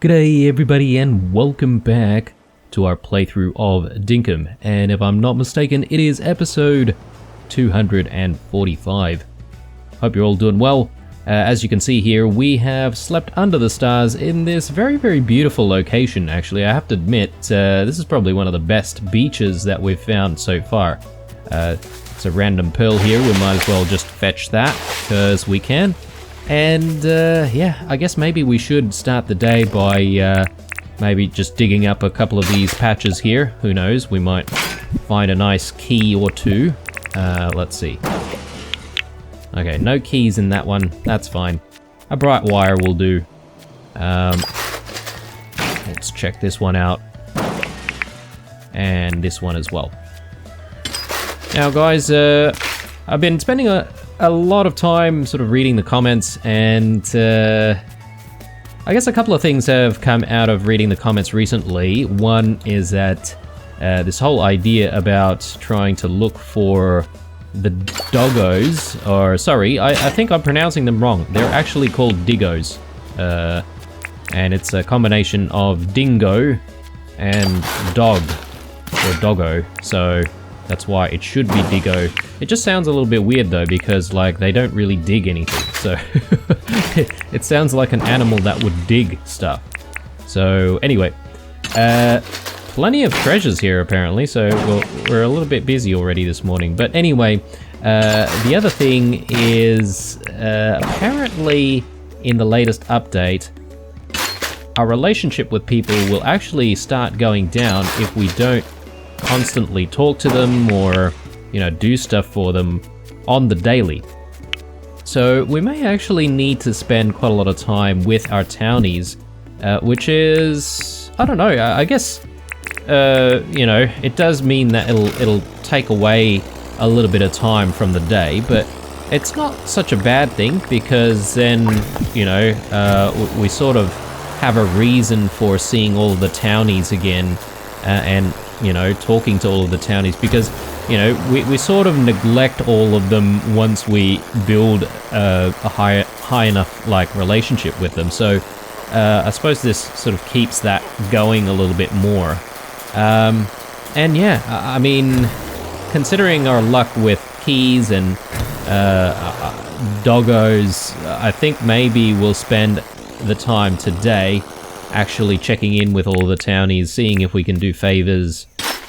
G'day everybody and welcome back to our playthrough of Dinkum, and if I'm not mistaken it is episode 245. Hope you're all doing well. As you can see here, we have slept under the stars in this very beautiful location. Actually, I have to admit, this is probably one of the best beaches that we've found so far. It's a random pearl here, we might as well just fetch that because we can. And yeah, I guess maybe we should start the day by maybe just digging up a couple of these patches here. Who knows, we might find a nice key or two. Let's see. Okay, no keys in that one, that's fine. A bright wire will do. Let's check this one out. And this one as well. Now guys, I've been spending a lot of time sort of reading the comments, and I guess a couple of things have come out of reading the comments recently. One is that this whole idea about trying to look for the doggos, or sorry, I think I'm pronouncing them wrong. They're actually called diggos, and it's a combination of dingo and dog, or doggo, so that's why it should be diggo. It just sounds a little bit weird though, because like they don't really dig anything, so it sounds like an animal that would dig stuff. So anyway, plenty of treasures here apparently, so we're a little bit busy already this morning. But anyway, the other thing is apparently in the latest update, our relationship with people will actually start going down if we don't constantly talk to them or, you know, do stuff for them on the daily. So we may actually need to spend quite a lot of time with our townies, which is, I don't know, I guess, you know, it does mean that it'll take away a little bit of time from the day, but it's not such a bad thing, because then, you know, we sort of have a reason for seeing all of the townies again, and you know, talking to all of the townies, because, you know, we sort of neglect all of them once we build a high enough like relationship with them. So I suppose this sort of keeps that going a little bit more. And yeah, I mean, considering our luck with keys and doggos, I think maybe we'll spend the time today actually checking in with all the townies, seeing if we can do favors,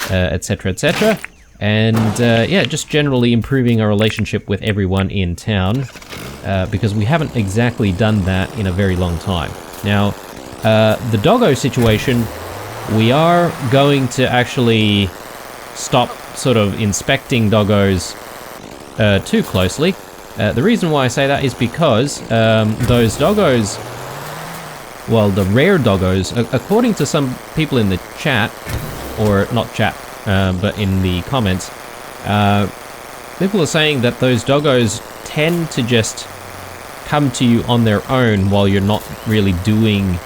etc, etc, and yeah, just generally improving our relationship with everyone in town, because we haven't exactly done that in a very long time. Now, the doggo situation, we are going to actually stop sort of inspecting doggos too closely. The reason why I say that is because those doggos, well, the rare doggos, according to some people in the chat, or not chat, but in the comments, people are saying that those doggos tend to just come to you on their own while you're not really doing,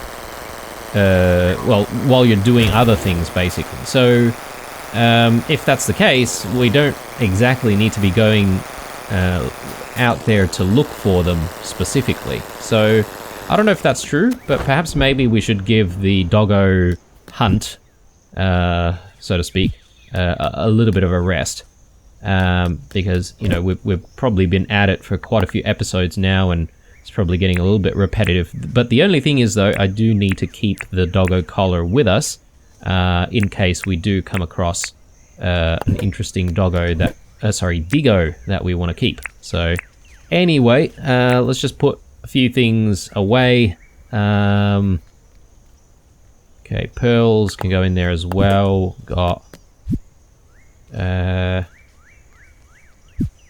well, while you're doing other things, basically. So, if that's the case, we don't exactly need to be going out there to look for them specifically. So, I don't know if that's true, but perhaps maybe we should give the doggo hunt, so to speak, a little bit of a rest, because, you know, we've probably been at it for quite a few episodes now, and it's probably getting a little bit repetitive. But the only thing is, though, I do need to keep the doggo collar with us, in case we do come across an interesting doggo that, diggo that we want to keep. So anyway, let's just put a few things away. Okay, pearls can go in there as well. Got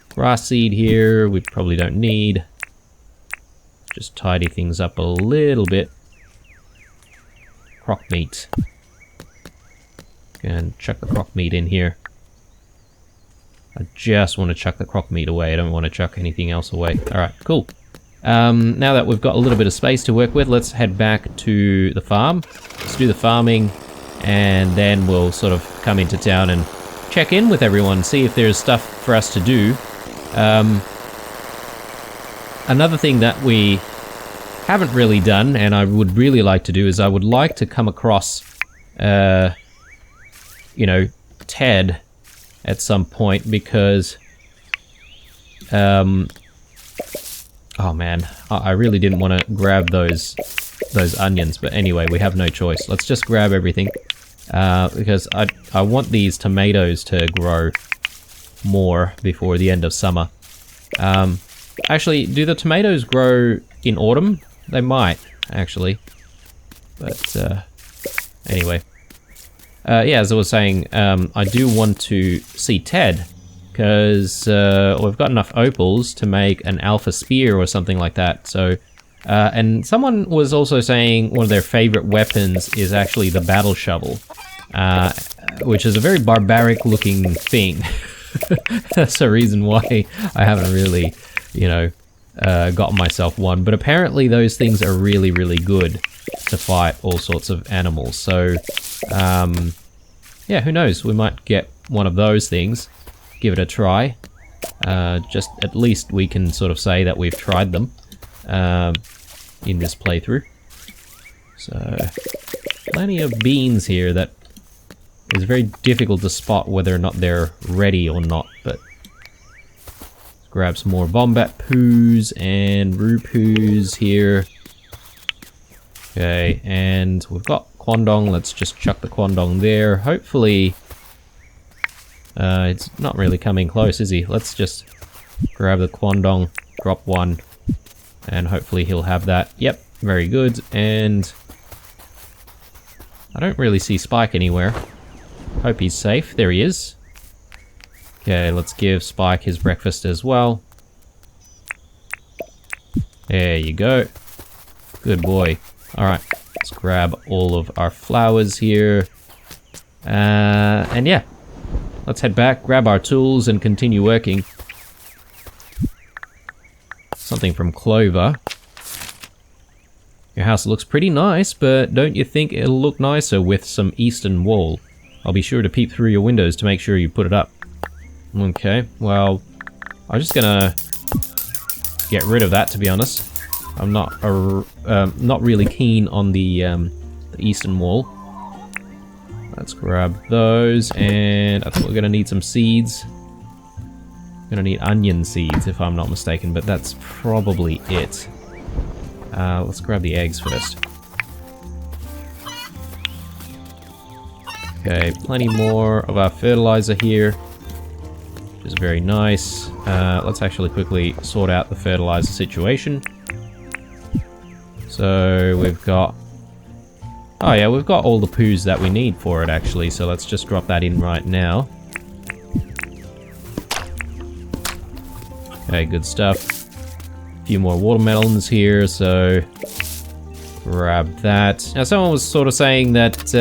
grass seed here, we probably don't need. Just tidy things up a little bit. Croc meat. And chuck the croc meat in here. I just want to chuck the croc meat away, I don't want to chuck anything else away. Alright, cool. Now that we've got a little bit of space to work with, let's head back to the farm. Let's do the farming, and then we'll sort of come into town and check in with everyone, see if there's stuff for us to do. Another thing that we haven't really done, and I would really like to do, is I would like to come across, you know, Ted at some point, because, oh man, I really didn't want to grab those onions, but anyway, we have no choice. Let's just grab everything, because I want these tomatoes to grow more before the end of summer. Actually, do the tomatoes grow in autumn? They might, actually. But, anyway. Yeah, as I was saying, I do want to see Ted, because we've got enough opals to make an alpha spear or something like that. So, and someone was also saying one of their favorite weapons is actually the battle shovel, which is a very barbaric looking thing. That's the reason why I haven't really, you know, gotten myself one. But apparently those things are really, really good to fight all sorts of animals. So, yeah, who knows? We might get one of those things, give it a try. Just at least we can sort of say that we've tried them in this playthrough. So, plenty of beans here that is very difficult to spot whether or not they're ready or not, but let's grab some more Wombat poos and Roo poos here. Okay, and we've got Quandong. Let's just chuck the Quandong there. Hopefully, it's not really coming close, is he? Let's just grab the Quandong, drop one, and hopefully he'll have that. Yep, very good. And I don't really see Spike anywhere. Hope he's safe. There he is. Okay, let's give Spike his breakfast as well. There you go. Good boy. Alright, let's grab all of our flowers here. And yeah, let's head back, grab our tools, and continue working. Something from Clover. Your house looks pretty nice, but don't you think it'll look nicer with some eastern wall? I'll be sure to peep through your windows to make sure you put it up. Okay, well, I'm just gonna get rid of that, to be honest. I'm not really keen on the eastern wall. Let's grab those, and I think we're gonna need some seeds. Gonna need onion seeds, if I'm not mistaken, but that's probably it. Let's grab the eggs first. Okay, plenty more of our fertilizer here, which is very nice. Let's actually quickly sort out the fertilizer situation. So we've got... oh yeah, we've got all the poos that we need for it actually, so let's just drop that in right now. Okay, good stuff. A few more watermelons here, so grab that. Now someone was sort of saying that,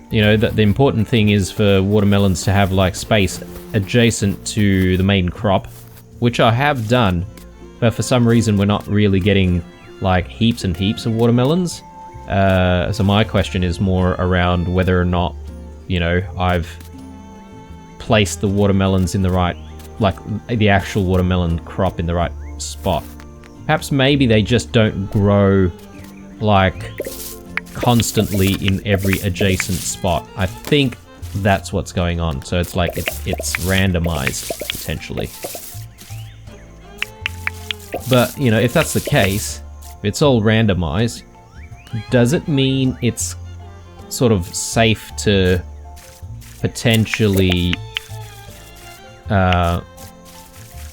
you know, that the important thing is for watermelons to have like space adjacent to the main crop, which I have done, but for some reason we're not really getting like heaps and heaps of watermelons. So my question is more around whether or not, you know, I've placed the watermelons in the right, like the actual watermelon crop in the right spot. Perhaps maybe they just don't grow like constantly in every adjacent spot. I think that's what's going on. So it's like it's randomized potentially. But you know, if that's the case, if it's all randomized, does it mean it's sort of safe to potentially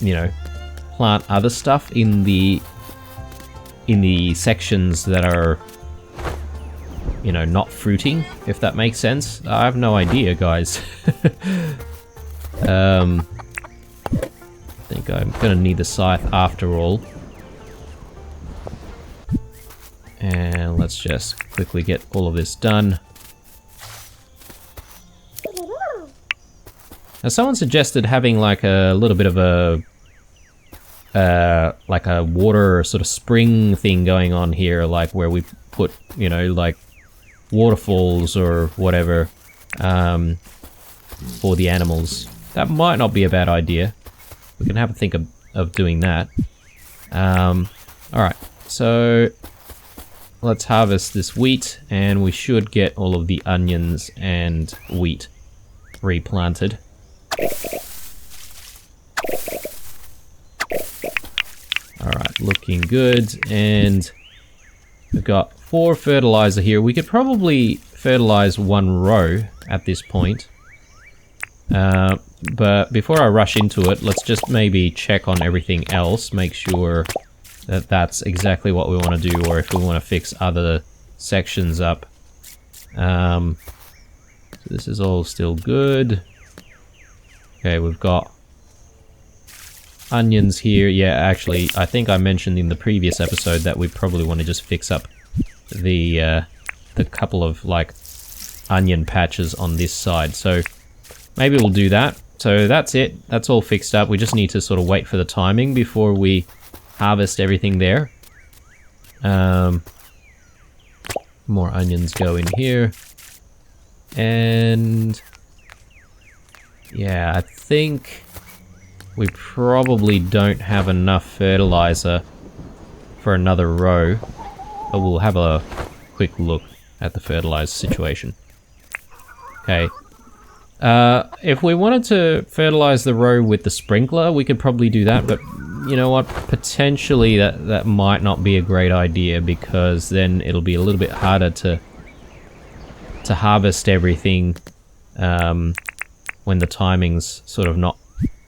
you know, plant other stuff in the sections that are, you know, not fruiting, if that makes sense? I have no idea, guys. I think I'm gonna need the scythe after all. And let's just quickly get all of this done. Now someone suggested having like a little bit of a like a water sort of spring thing going on here, like where we put, you know, like waterfalls or whatever for the animals. That might not be a bad idea. We can have a think of doing that. Alright, so let's harvest this wheat, and we should get all of the onions and wheat replanted. Alright, looking good, and we've got 4 fertilizer here. We could probably fertilize 1 row at this point. But before I rush into it, let's just maybe check on everything else, make sure that that's exactly what we want to do, or if we want to fix other sections up. So this is all still good. Okay, we've got onions here. Yeah, actually, I think I mentioned in the previous episode that we probably want to just fix up the couple of, like, onion patches on this side. So maybe we'll do that. So that's it. That's all fixed up. We just need to sort of wait for the timing before we harvest everything there. More onions go in here. And yeah, I think we probably don't have enough fertilizer for another row, but we'll have a quick look at the fertilizer situation. Okay. If we wanted to fertilize the row with the sprinkler, we could probably do that, but you know what? Potentially that might not be a great idea, because then it'll be a little bit harder to harvest everything when the timing's sort of not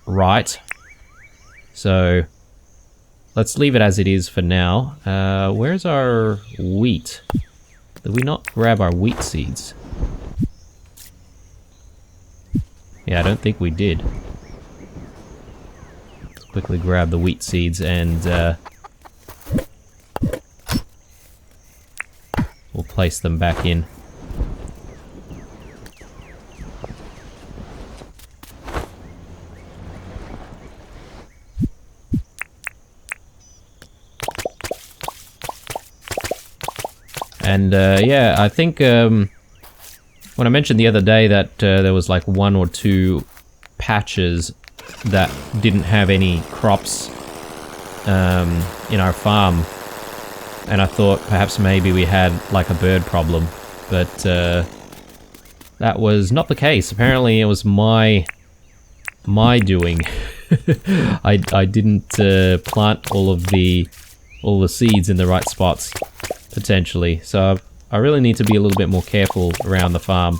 right. So let's leave it as it is for now. Where's our wheat? Did we not grab our wheat seeds? Yeah, I don't think we did. Let's quickly grab the wheat seeds and we'll place them back in. And yeah, I think when I mentioned the other day that there was like 1 or 2 patches that didn't have any crops in our farm, and I thought perhaps maybe we had like a bird problem, but that was not the case. Apparently it was my doing. I didn't plant all the seeds in the right spots, potentially, so I really need to be a little bit more careful around the farm.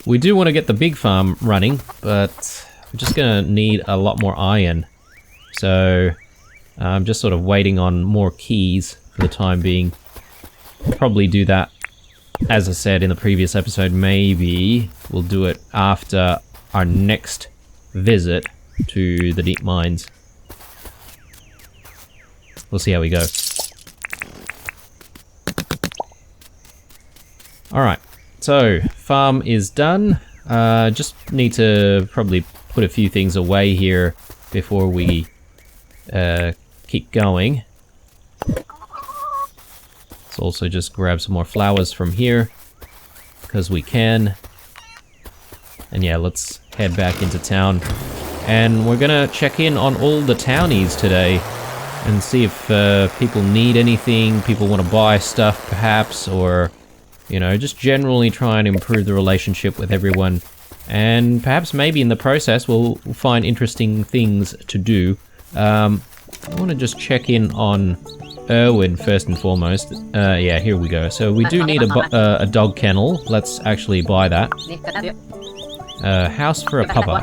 We do want to get the big farm running, but we're just going to need a lot more iron. So I'm just sort of waiting on more keys for the time being. We'll probably do that, as I said in the previous episode. Maybe we'll do it after our next visit to the deep mines. We'll see how we go. Alright, so farm is done. Just need to probably put a few things away here before we keep going. Let's also just grab some more flowers from here, because we can. And yeah, let's head back into town. And we're gonna check in on all the townies today and see if people need anything, people want to buy stuff perhaps, or you know, just generally try and improve the relationship with everyone. And perhaps maybe in the process we'll find interesting things to do. I want to just check in on Erwin first and foremost. Yeah, here we go. So we do need a dog kennel. Let's actually buy that. House for a pupper.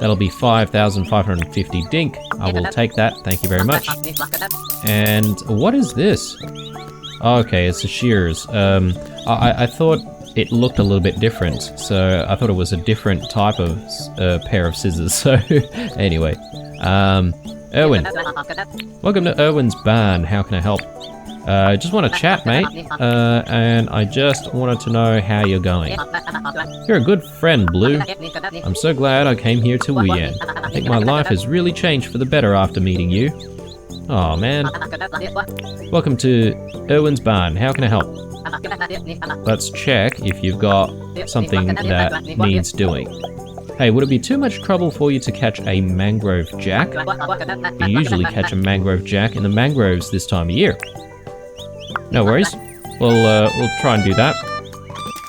That'll be 5,550 dink. I will take that. Thank you very much. And what is this? Oh, okay, it's the shears. I thought it looked a little bit different, so I thought it was a different type of pair of scissors. So anyway, Erwin, welcome to Erwin's barn. How can I help? I just want to chat, mate, and I just wanted to know how you're going. You're a good friend, Blue. I'm so glad I came here to Wuyan. I think my life has really changed for the better after meeting you. Oh man. Welcome to Erwin's barn. How can I help? Let's check if you've got something that needs doing. Hey, would it be too much trouble for you to catch a mangrove jack? You usually catch a mangrove jack in the mangroves this time of year. No worries. We'll try and do that.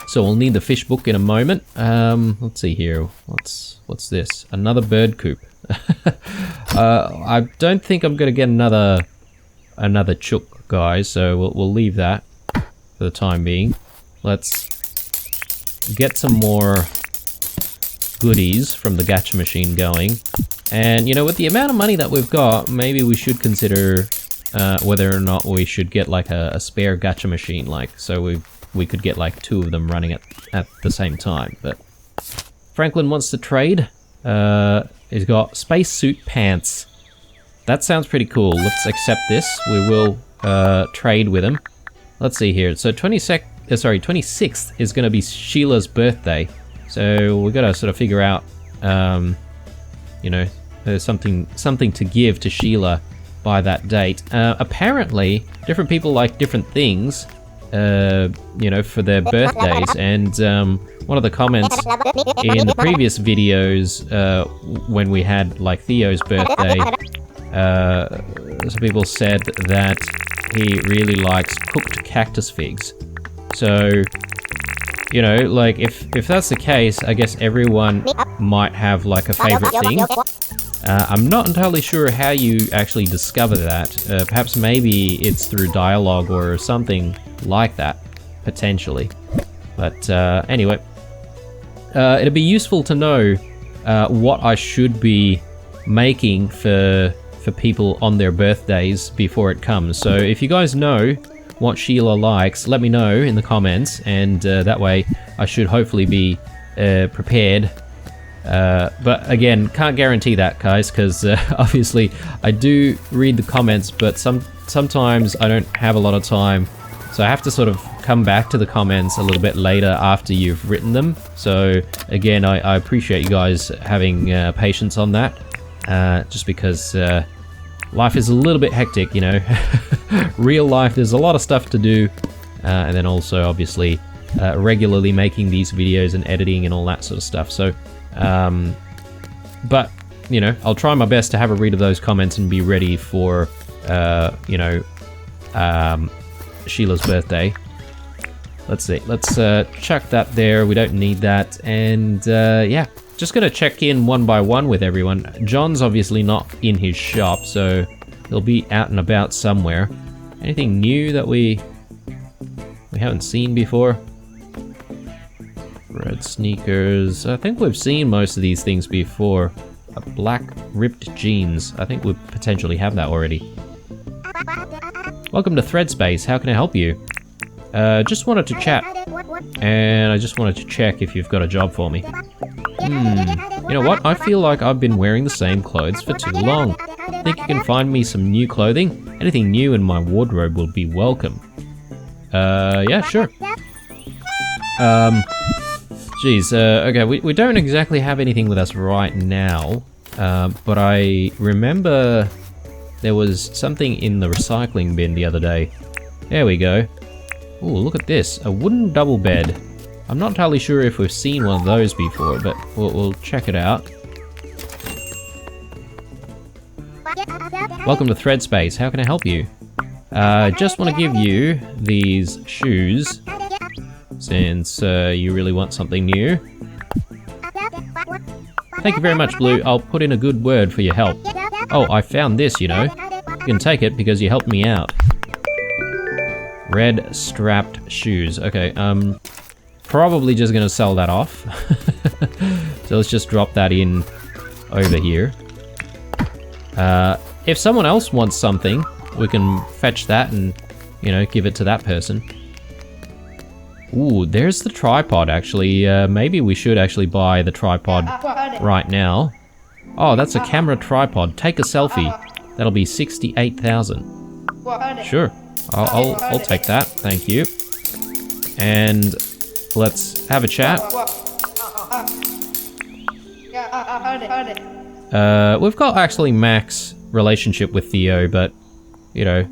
So we'll need the fish book in a moment. Let's see here. What's this? Another bird coop. I don't think I'm gonna get another chook, guys. So we'll leave that for the time being. Let's get some more goodies from the gacha machine going. And you know, with the amount of money that we've got, maybe we should consider whether or not we should get like a spare gacha machine, like so we could get like 2 of them running at the same time. But Franklin wants to trade. He's got spacesuit pants. That sounds pretty cool. Let's accept this. We will trade with him. Let's see here. So 26th is going to be Sheila's birthday. So we've got to sort of figure out, you know, something to give to Sheila by that date. Apparently, different people like different things, you know, for their birthdays. And one of the comments in the previous videos, when we had like Theo's birthday, some people said that he really likes cooked cactus figs. So, you know, like if that's the case, I guess everyone might have like a favorite thing. I'm not entirely sure how you actually discover that. Perhaps maybe it's through dialogue or something like that, potentially. But anyway, it'd be useful to know what I should be making for people on their birthdays before it comes. So if you guys know what Sheila likes, let me know in the comments, and that way I should hopefully be prepared. But again, can't guarantee that, guys, because obviously I do read the comments, but sometimes I don't have a lot of time, so I have to sort of come back to the comments a little bit later after you've written them. So again, I appreciate you guys having patience on that, just because life is a little bit hectic, you know. Real life, there's a lot of stuff to do, and then also obviously regularly making these videos and editing and all that sort of stuff. So but you know, I'll try my best to have a read of those comments and be ready for you know, Sheila's birthday. Let's see, let's chuck that there, we don't need that. And yeah, just gonna check in one by one with everyone. John's obviously not in his shop, so he'll be out and about somewhere. Anything new that we haven't seen before? Red sneakers. I think we've seen most of these things before. A black ripped jeans. I think we potentially have that already. Welcome to Threadspace. How can I help you? Just wanted to chat. And I just wanted to check if you've got a job for me. You know what? I feel like I've been wearing the same clothes for too long. Think you can find me some new clothing? Anything new in my wardrobe will be welcome. Yeah, sure. Geez, okay, we don't exactly have anything with us right now, but I remember there was something in the recycling bin the other day. There we go. Ooh, look at this, a wooden double bed. I'm not entirely sure if we've seen one of those before, but we'll check it out. Welcome to Threadspace, how can I help you? Just want to give you these shoes, since you really want something new. Thank you very much, Blue. I'll put in a good word for your help. Oh, I found this, you know. You can take it because you helped me out. Red strapped shoes. Okay, probably just gonna sell that off. So let's just drop that in over here. If someone else wants something, we can fetch that and, you know, give it to that person. Ooh, there's the tripod, actually. Maybe we should actually buy the tripod right now. Oh, that's a camera tripod. Take a selfie. That'll be 68,000. Sure, I'll take that. Thank you. And let's have a chat. We've got actually max relationship with Theo, but you know,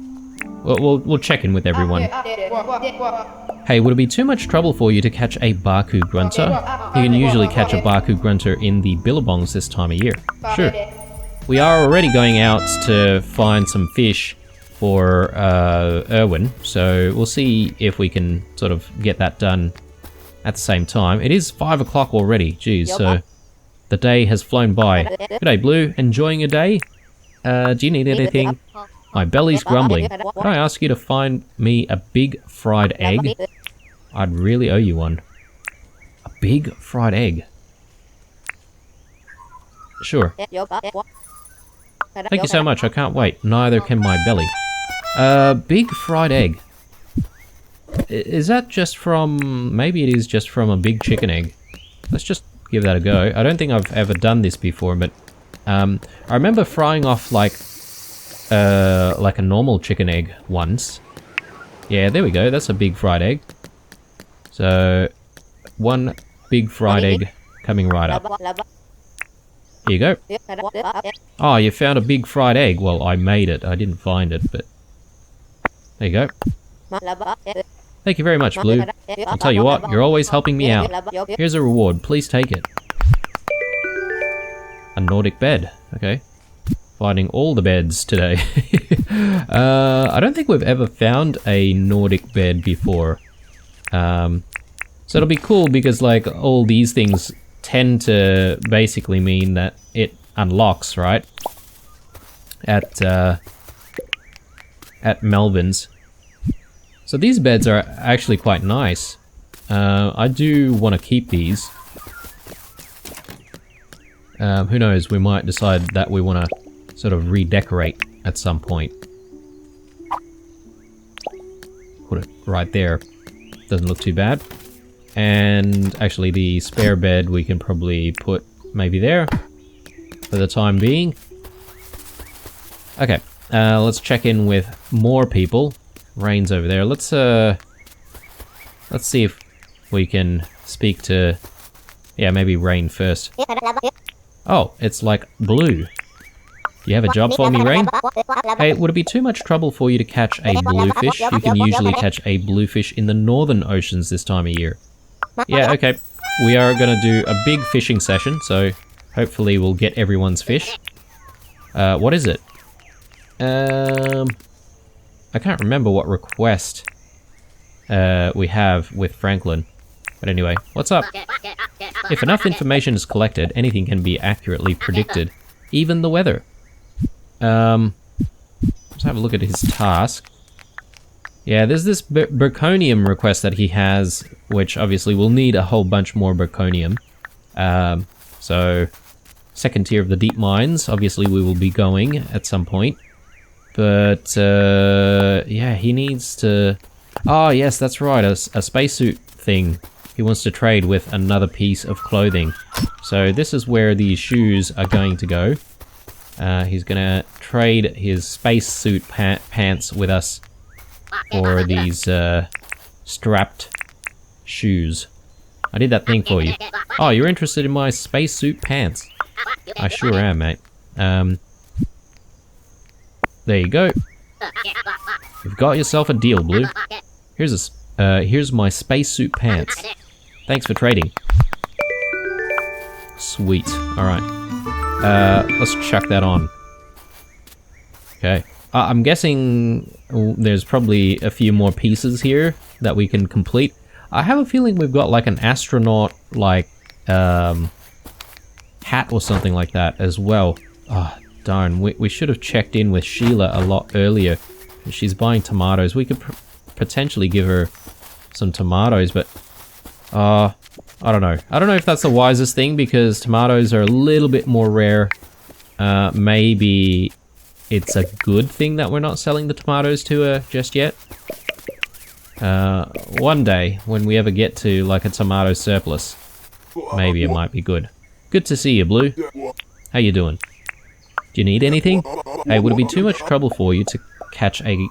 we'll check in with everyone. Hey, would it be too much trouble for you to catch a Baku grunter? You can usually catch a Baku grunter in the billabongs this time of year. Sure. We are already going out to find some fish for Erwin, so we'll see if we can sort of get that done at the same time. It is 5 o'clock already, geez, so the day has flown by. G'day, Blue. Enjoying your day? Do you need anything? My belly's grumbling. Can I ask you to find me a big fried egg? I'd really owe you one. A big fried egg? Sure. Thank you so much, I can't wait. Neither can my belly. Big fried egg. Is that just from... maybe it is just from a big chicken egg. Let's just give that a go. I don't think I've ever done this before, but... I remember frying off like a normal chicken egg once. Yeah, there we go. That's a big fried egg. So, one big fried egg coming right up. Here you go. Oh, you found a big fried egg. Well, I made it. I didn't find it, but... there you go. Thank you very much, Blue. I'll tell you what, you're always helping me out. Here's a reward. Please take it. A Nordic bed. Okay. Finding all the beds today. I don't think we've ever found a Nordic bed before. So it'll be cool because like all these things tend to basically mean that it unlocks, right? At Melvin's. So these beds are actually quite nice. I do want to keep these. Who knows, we might decide that we want to sort of redecorate at some point. Put it right there. Doesn't look too bad. And actually the spare bed we can probably put maybe there for the time being. Okay, let's check in with more people. Rain's over there. Let's see if we can speak to... yeah, maybe Rain first. Oh, it's like Blue. You have a job for me, Rain? Hey, would it be too much trouble for you to catch a bluefish? You can usually catch a bluefish in the northern oceans this time of year. Yeah, okay. We are going to do a big fishing session, so hopefully we'll get everyone's fish. What is it? I can't remember what request we have with Franklin. But anyway, what's up? If enough information is collected, anything can be accurately predicted. Even the weather. Let's have a look at his task. Yeah, there's this Berkonium request that he has, which obviously will need a whole bunch more Berkonium. So, second tier of the deep mines, obviously we will be going at some point. But, yeah, he needs to... oh, yes, that's right, a spacesuit thing. He wants to trade with another piece of clothing. So this is where these shoes are going to go. He's gonna trade his spacesuit pants with us for these strapped shoes. I did that thing for you. Oh, you're interested in my spacesuit pants? I sure am, mate. There you go. You've got yourself a deal, Blue. Here's my spacesuit pants. Thanks for trading. Sweet. Alright. Let's chuck that on. Okay. I'm guessing there's probably a few more pieces here that we can complete. I have a feeling we've got like an astronaut, like, hat or something like that as well. Oh, darn. We should have checked in with Sheila a lot earlier. She's buying tomatoes. We could potentially give her some tomatoes, but I don't know. I don't know if that's the wisest thing because tomatoes are a little bit more rare. Maybe it's a good thing that we're not selling the tomatoes to her just yet. One day, when we ever get to like a tomato surplus, maybe it might be good. Good to see you, Blue. How you doing? Do you need anything? Hey, would it be too much trouble for you to catch a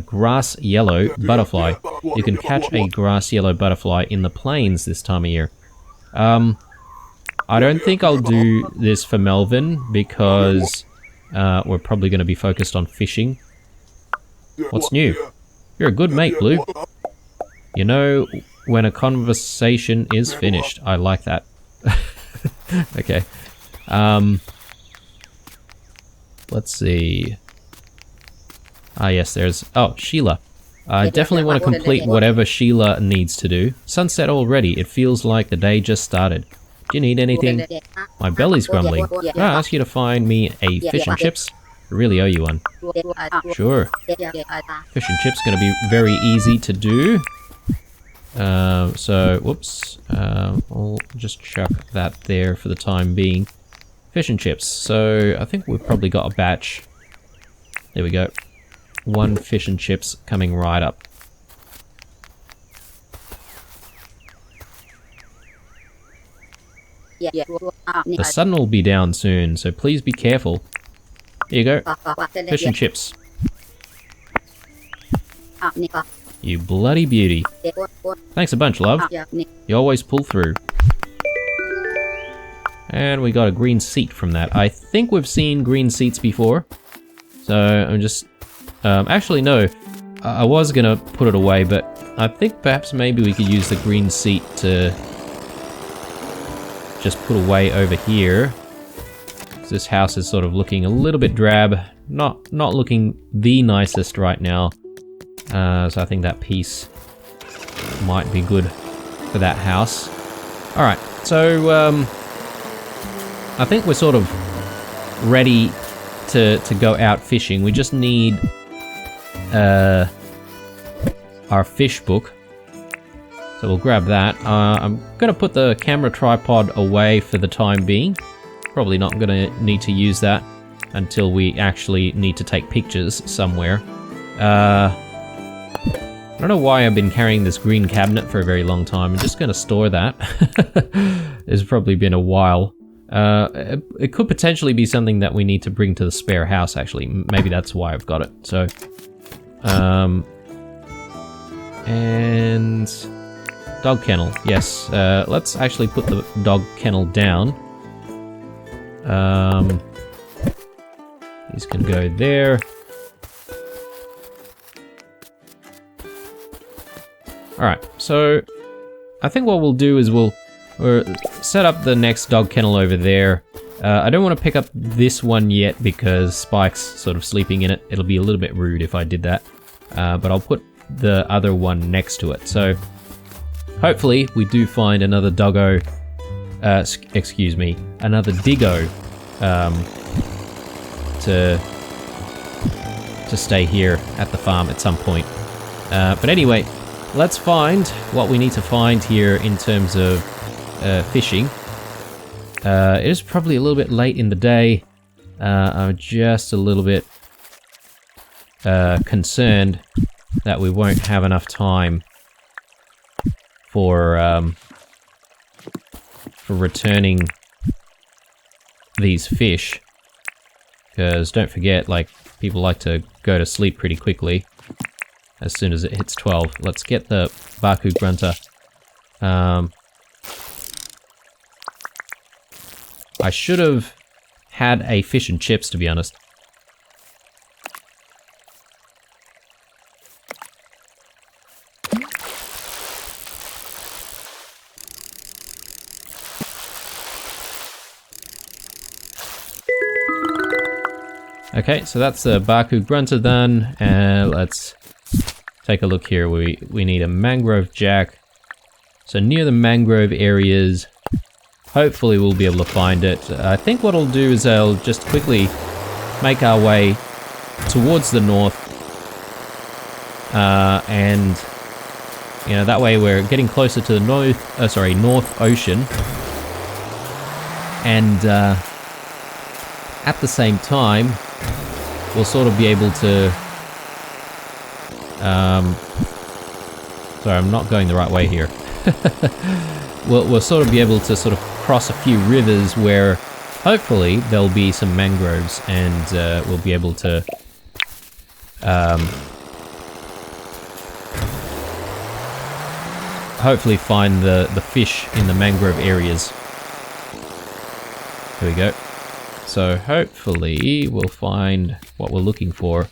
grass yellow butterfly? You can catch a grass yellow butterfly in the plains this time of year. I don't think I'll do this for Melvin because we're probably going to be focused on fishing. What's new? You're a good mate, Blue. You know when a conversation is finished. I like that. Okay. Let's see. Ah, yes, there's... Oh, Sheila. I definitely want to complete whatever Sheila needs to do. Sunset already. It feels like the day just started. Do you need anything? My belly's grumbling. Can I ask you to find me a fish and chips? I really owe you one. Sure. Fish and chips going to be very easy to do. So, whoops. I'll just chuck that there for the time being. Fish and chips. So, I think we've probably got a batch. There we go. 1 fish and chips coming right up. The sun will be down soon, so please be careful. Here you go. Fish and chips. You bloody beauty. Thanks a bunch, love. You always pull through. And we got a green seat from that. I think we've seen green seats before. So I'm just... actually, no. I was gonna put it away, but I think perhaps maybe we could use the green seat to just put away over here. This house is sort of looking a little bit drab. Not looking the nicest right now. So I think that piece might be good for that house. Alright, so I think we're sort of ready to go out fishing. We just need our fish book. So we'll grab that. I'm gonna put the camera tripod away for the time being. Probably not gonna need to use that until we actually need to take pictures somewhere. I don't know why I've been carrying this green cabinet for a very long time. I'm just gonna store that. It's probably been a while. It could potentially be something that we need to bring to the spare house, actually. Maybe that's why I've got it. So, and dog kennel, yes. Let's actually put the dog kennel down. These can go there. Alright, so I think what we'll do is we'll set up the next dog kennel over there. I don't want to pick up this one yet because Spike's sort of sleeping in it. It'll be a little bit rude if I did that. But I'll put the other one next to it. So hopefully we do find another doggo, excuse me, another diggo to stay here at the farm at some point. But anyway, let's find what we need to find here in terms of fishing. It is probably a little bit late in the day. I'm just a little bit concerned that we won't have enough time for returning these fish. Because don't forget, like, people like to go to sleep pretty quickly as soon as it hits 12. Let's get the Baku grunter. I should have had a fish and chips, to be honest. Okay, so that's the Baku grunter done, and let's take a look here. We need a mangrove jack. So near the mangrove areas, hopefully we'll be able to find it. I think what I'll do is I'll just quickly make our way towards the north, and you know, that way we're getting closer to the North Ocean, and at the same time we'll sort of be able to sorry, I'm not going the right way here. We'll sort of be able to sort of cross a few rivers where hopefully there'll be some mangroves, and we'll be able to hopefully find the fish in the mangrove areas. Here we go. So hopefully we'll find what we're looking for.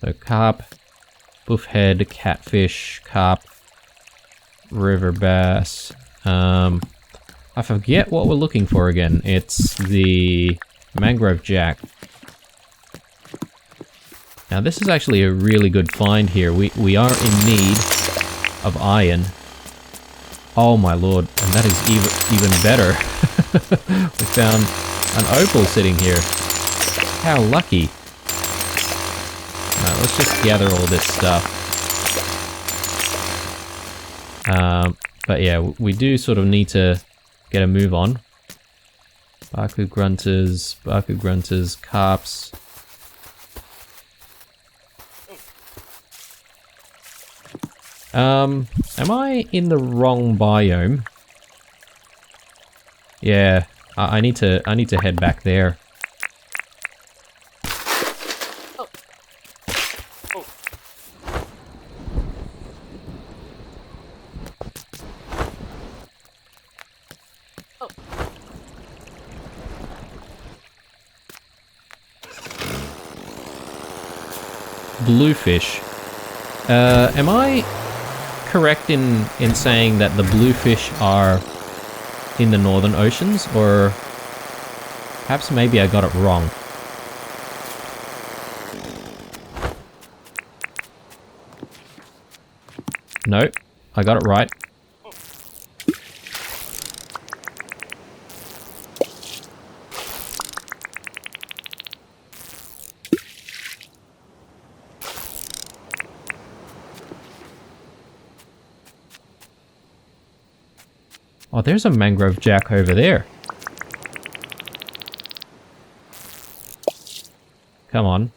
So carp, buffhead, catfish, carp, River bass. I forget what we're looking for again. It's the mangrove jack. Now this is actually a really good find here. We are in need of iron. Oh my lord, and that is even better. We found an opal sitting here. How lucky. Alright, let's just gather all this stuff. But yeah, we do sort of need to get a move on. Baku grunters, carps. Am I in the wrong biome? Yeah, I need to head back there. Bluefish. Am I correct in saying that the bluefish are in the northern oceans, or perhaps maybe I got it wrong? No, I got it right. Oh, there's a mangrove jack over there. Come on.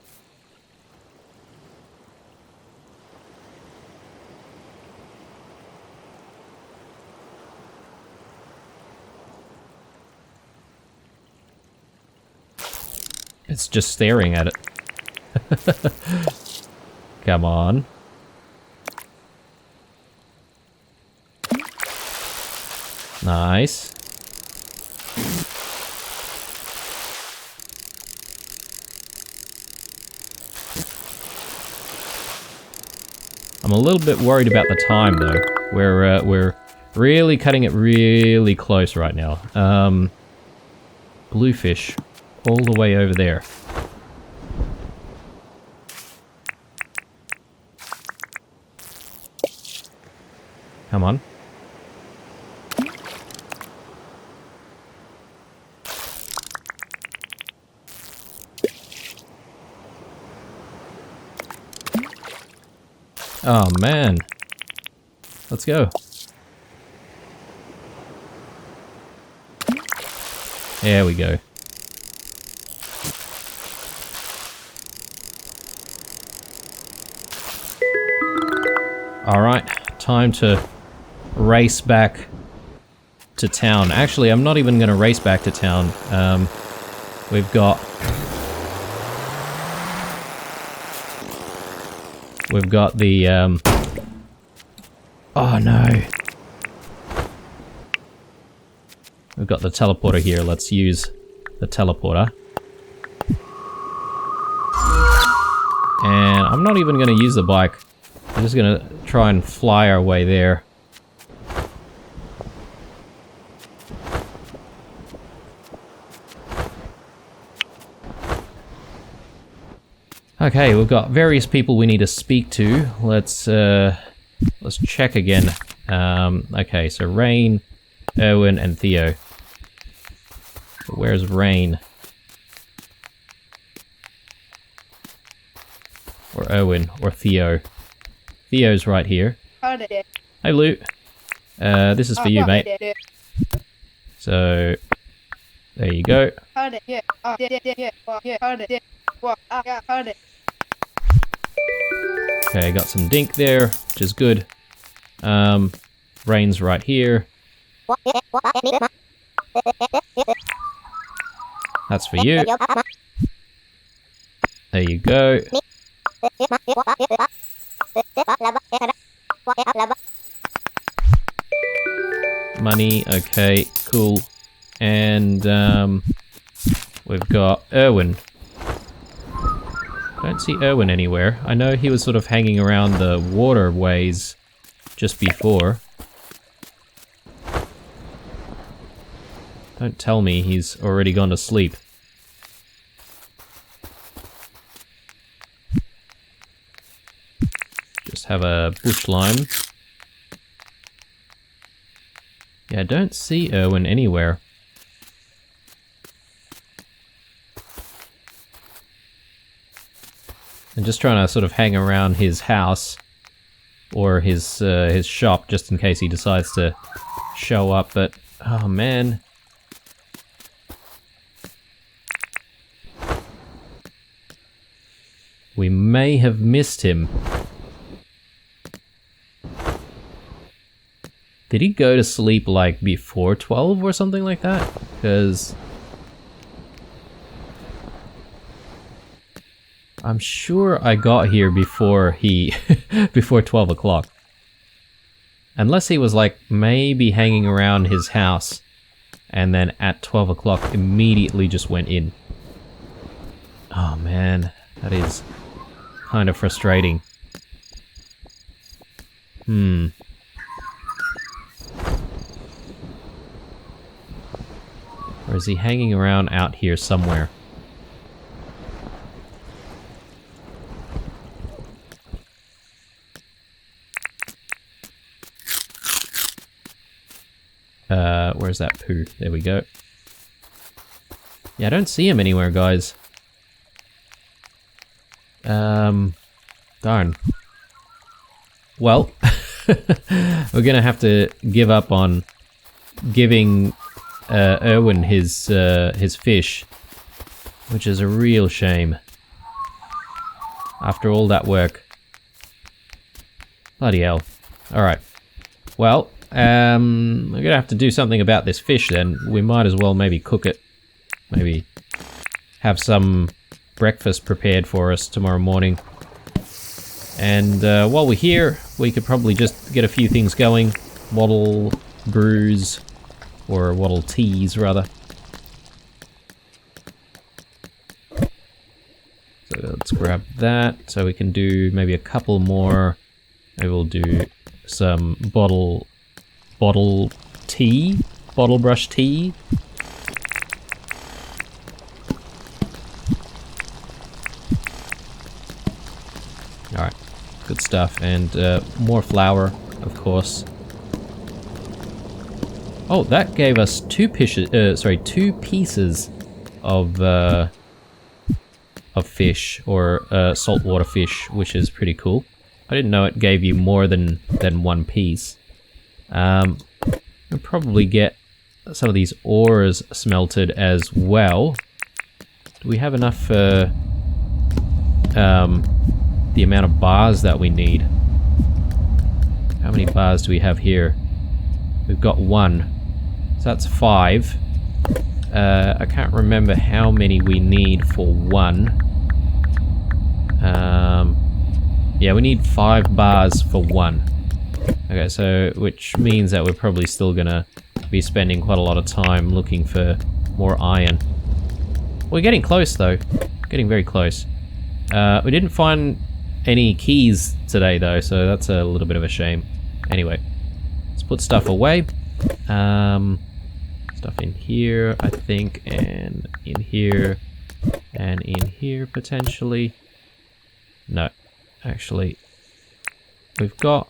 It's just staring at it. Come on. Nice. I'm a little bit worried about the time though. We're really cutting it really close right now. Bluefish all the way over there. Come on. Oh man. Let's go. There we go. Alright, time to race back to town. Actually, I'm not even going to race back to town. We've got the, oh no. We've got the teleporter here. Let's use the teleporter. And I'm not even going to use the bike. I'm just going to try and fly our way there. Okay, we've got various people we need to speak to. Let's check again. Okay, so Rain, Erwin, and Theo. Where's Rain? Or Erwin, or Theo. Theo's right here. Hey, Luke. This is for you, mate. So, there you go. Okay, got some dink there, which is good. Rain's right here. That's for you. There you go. Money, okay, cool. And we've got Erwin. Don't see Erwin anywhere. I know he was sort of hanging around the waterways just before. Don't tell me he's already gone to sleep. Just have a bush lime. Yeah, I don't see Erwin anywhere. I'm just trying to sort of hang around his house or his shop just in case he decides to show up, but oh man. We may have missed him. Did he go to sleep like before 12 or something like that? Because I'm sure I got here before before 12 o'clock. Unless he was like maybe hanging around his house and then at 12 o'clock immediately just went in. Oh man, that is kind of frustrating. Or is he hanging around out here somewhere? Where's that poo? There we go. Yeah, I don't see him anywhere, guys. Darn. Well, we're gonna have to give up on giving Erwin his fish, which is a real shame. After all that work. Bloody hell. Alright. Well, we're gonna have to do something about this fish then. We might as well maybe cook it. Maybe have some breakfast prepared for us tomorrow morning. And while we're here, we could probably just get a few things going. Wattle brews, or wattle teas rather. So let's grab that, so we can do maybe a couple more. Maybe we'll do some bottle tea, bottle brush tea. Alright, good stuff, and more flour, of course. Oh, that gave us two pieces of fish, or saltwater fish, which is pretty cool. I didn't know it gave you more than one piece. We'll probably get some of these ores smelted as well. Do we have enough for the amount of bars that we need? How many bars do we have here? We've got 1. So that's 5. I can't remember how many we need for 1. Yeah, we need 5 bars for 1. Okay, so which means that we're probably still gonna be spending quite a lot of time looking for more iron. We're getting close though. Getting very close. We didn't find any keys today though, so that's a little bit of a shame. Anyway, let's put stuff away. Stuff in here, I think, and in here, and in here potentially. No, actually, we've got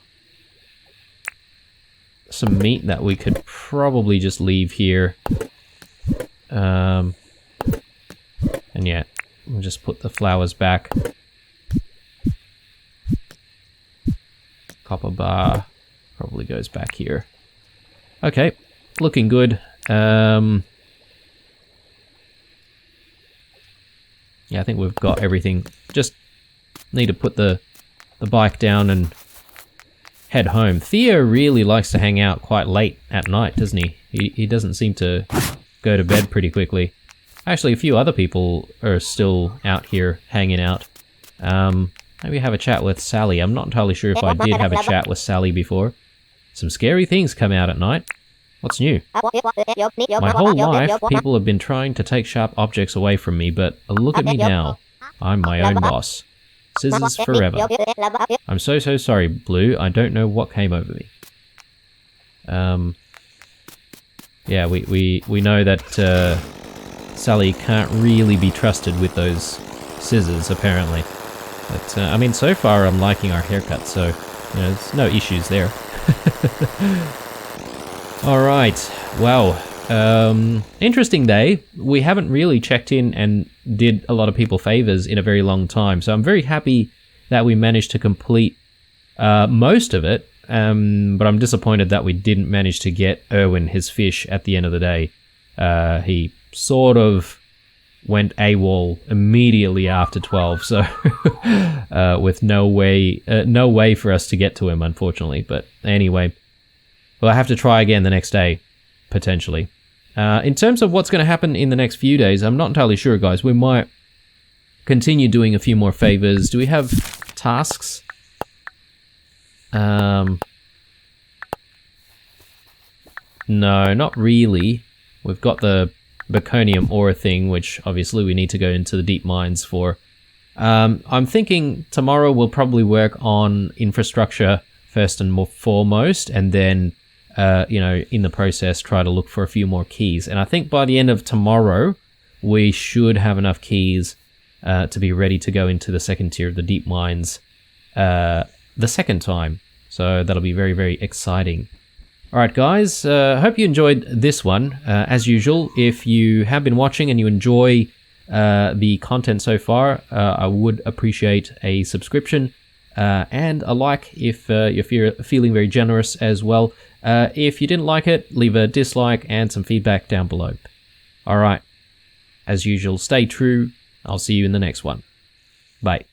some meat that we could probably just leave here. And yeah, we'll just put the flowers back. Copper bar probably goes back here. Okay, looking good. Yeah, I think we've got everything. Just need to put the bike down and head home. Theo really likes to hang out quite late at night, doesn't he? He doesn't seem to go to bed pretty quickly. Actually, a few other people are still out here hanging out. Maybe have a chat with Sally. I'm not entirely sure if I did have a chat with Sally before. Some scary things come out at night. What's new? My whole life, people have been trying to take sharp objects away from me, but look at me now. I'm my own boss. Scissors forever. I'm so sorry, Blue. I don't know what came over me. yeah, we know that Sally can't really be trusted with those scissors, apparently. But, I mean, so far I'm liking our haircut, so, you know, there's no issues there. Alright, well, interesting day. We haven't really checked in and did a lot of people favors in a very long time, so I'm very happy that we managed to complete most of it, but I'm disappointed that we didn't manage to get Erwin his fish at the end of the day. He sort of went AWOL immediately after 12, so with no way for us to get to him, unfortunately. But anyway, we'll have to try again the next day, potentially. In terms of what's going to happen in the next few days, I'm not entirely sure, guys. We might continue doing a few more favors. Do we have tasks? No, not really. We've got the Baconium ore thing, which obviously we need to go into the deep mines for. I'm thinking tomorrow we'll probably work on infrastructure first and foremost, and then, you know, in the process try to look for a few more keys. And I think by the end of tomorrow, we should have enough keys to be ready to go into the second tier of the deep mines the second time. So that'll be very, very exciting. Alright guys, hope you enjoyed this one. As usual, if you have been watching and you enjoy the content so far, I would appreciate a subscription and a like if you're feeling very generous as well. If you didn't like it, leave a dislike and some feedback down below. Alright, as usual, stay true. I'll see you in the next one. Bye.